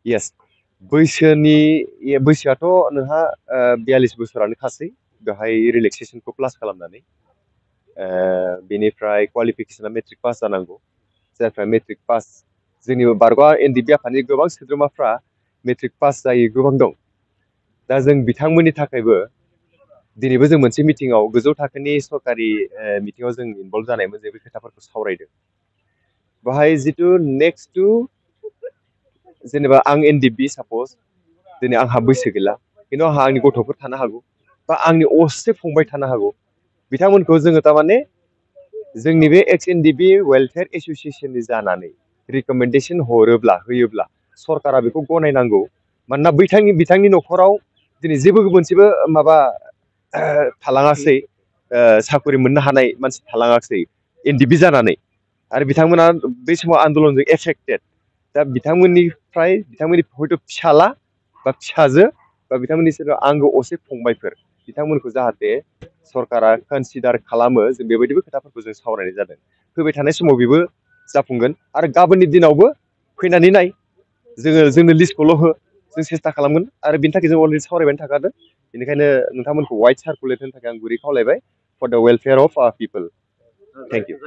Yes. बैसोआथ' नोंहा 42 बोसोरानो खासै बेवहाय रिलेक्सेसनखौ प्लास खालामनानै बेनिफ्राय क्वालिफिकेसना मेट्रिक पास जानांगौ जायफ्रा मेट्रिक पास जोंनि बारगा एनडिबि आफादनि गोबां सोद्रोमाफ्रा मेट्रिक पास जायै गोबां दं दा जों बिथांमोननि थाखायबो दिनैबो जों मोनसे मिटिङाव गोजौ थाखोनि सरकारि मिटिङाव जों इनभल्भ जानायमोन जे बे खोथाफोरखौ सावरायदों बाहाय जिथु नेक्स्ट टु जेनेबा आं एनडिबि सापज दिनै आंहा बैसो गैला खिन्थु आंहा आंनि गथ'फोर थानो हागौ बा आंनि असे फंबाय थानो हागौ बिथांमोनखौ जोङो थारमाने जोंनि बे एक्स एनडिबि वेलफेयार एस'सियेसननि जानानै रिकमेन्डेसन हरोब्ला होयोब्ला सरकारा बेखौ गनायनांगौ मानोना बिथांनि न'खराव दिनै जेबो मोनसेबो माबा थालाङासै साकरि मोननो हानाय मानसि थालाङासै एनडिबि जानानै आरो बिथांमोना बै समाव आन्दलनजों एफेक्टेड दा बिथांमोननिफ्राय बिथांमोननि हयथ' फिसाला बा फिसाजो बा बिथांमोननि सोरबा आंगो असे फंबायफोर बिथांमोनखौ जाहाथे सरकारा कनसिडार खालामो जों बेबायदिबो खोथाफोरखौ जों सावरायनाय जादों फैबाय थानाय समाव बेबो जाफुंगोन आरो गाबोननि दिनावबो फैनानै नाय जोंनो लिस्टखौल' हो जों सेस्था खालामगोन आरो बिनि थाखाय जों अलरेडि सावरायबाय थाखादों बेनिखायनो नोंथांमोनखौ वाइड सार्कुलेट होनो थाखाय आं गुरै खावलायबाय for the welfare of our people thank you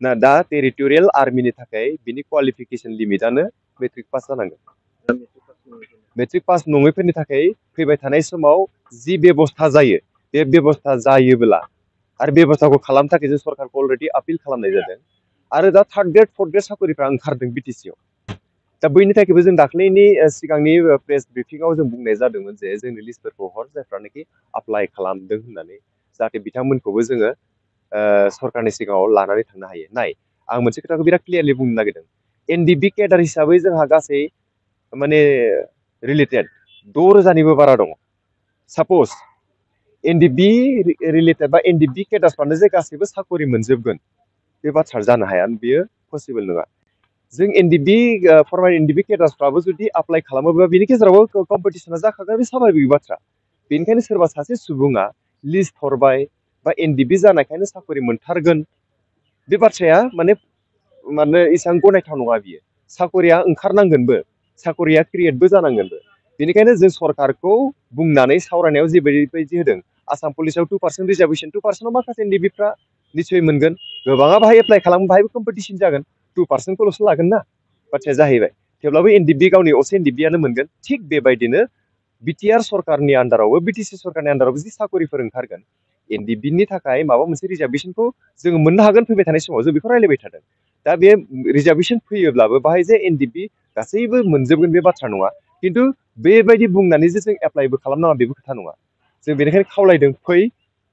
ना दा टेरिटरियेल आर्मिनि थाखाय बिनि क्वालिफिकेसन लिमिटआनो मेट्रिक पास जानांगोन मेट्रिक पास नङैफोरनि थाखाय फैबाय थानाय समाव जि बेबस्था जायो बे बेबस्था जायोब्ला आरो बेबस्थाखौ खालामनो थाखाय जों सरकारखौ अलरेडि आपिल खालामनाय जादों आरो दा थार्ड ग्रेड फर्थ ग्रेड साकरिफ्रा ओंखारदों बिटिसिआव दा बैनि थाखायबो जों दाख्लैनि सिगांनि प्रेस ब्रिफिंआव जों बुंनाय जादोंमोन जे जोंनि लिस्टफोरखौ हर जायफ्रानोखि एप्लाइ खालामदों होननानै जाहाथे बिथांमोनखौबो जोङो सरकारनि सिगाङाव लानानै थांनो हायो नाय आं मोनसे खोथाखौ बिराद क्लियारलि बुंनो नागिरदों एनडिबि केडार हिसाबै जोंहा गासै माने रिलेटेड 6,000निबो बारा दङ सापज एनडिबि रिलेटेड बा एनडिबि केडारफ्रानो जे गासैबो साकरि मोनजोबगोन बे बाथ्रा जानो हाया बेयो पसिबोल नङा जों एनडिबि फरमार एनडिबि केडारफ्राबो जुदि एप्लाइ खालामोब्ला बेनि गेजेरावबो कम्पिटिसना जाखागोन बे स्वाभाबिक बाथ्रा बेनिखायनो सोरबा सासे सुबुङा लिस्ट हरबाय बा एनडिबि जानायखायनो साकरि मोनथारगोन बे बाथ्राया माने एसेबां गनायथाव नङा बियो साकरिया ओंखारनांगोनबो साकरिया क्रिएटबो जानांगोनबो बेनिखायनो जों सरकारखौ बुंनानै सावरायनायाव जेबायदि होदों आसाम पुलिसाव 2% रिजार्भेसन 2%आव माखासे एनडिबिफ्रा निसय मोनगोन गोबाङा बाहाय एप्लाइ खालामो बाहायबो कम्पिटिसन जागोन 2%खौल'सो लागोन ना बाथ्राया जाहैबाय थेवब्लाबो एनडिबि गावनि असे एनडिबियानो मोनगोन थिग बेबायदिनो बिटिआर सरकारनि आन्दारावबो बिटिसि सरकारनि आन्दारावबो जि साकरिफोर ओंखारगोन एनडिबिनि थाखाय माबा मोनसे रिजार्भेसनखौ जोङो मोननो हागोन फैबाय थानाय समाव जों बेखौ रायलायबाय थादों दा बे रिजार्भेसन फैयोब्लाबो बाहाय जे एनडिबि गासैबो मोनजोबगोन बे बाथ्रा नङा खिन्थु बेबायदि बुंनानै जे जों एप्लाइबो खालामनाङा बेबो खोथा नङा जों बेनिखायनो खावलायदों फै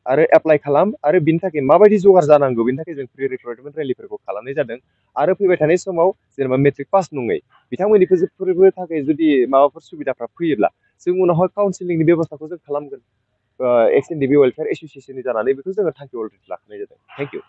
आरो एप्लाइ खालाम आरो बिनि थाखाय माबायदि जगार जानांगौ बेनि थाखाय जों प्रि रिक्रुटमेन्ट रेलिफोरखौ खालामनाय जादों आरो फैबाय थानाय समाव जेनेबा मेट्रिक पास नङै बिथांमोननिफोरबो थाखाय जुदि माबाफोर सुबिदाफ्रा फैयोब्ला जों उनावहाय काउन्सिलिंनि बेब'स्थाखौ जों खालामगोन एक्स एनडिबि वेलफेयार एस'सियेसननि जानानै बेखौ जोङो थांखि अलरेडि लाखानाय जादों थेंक इउ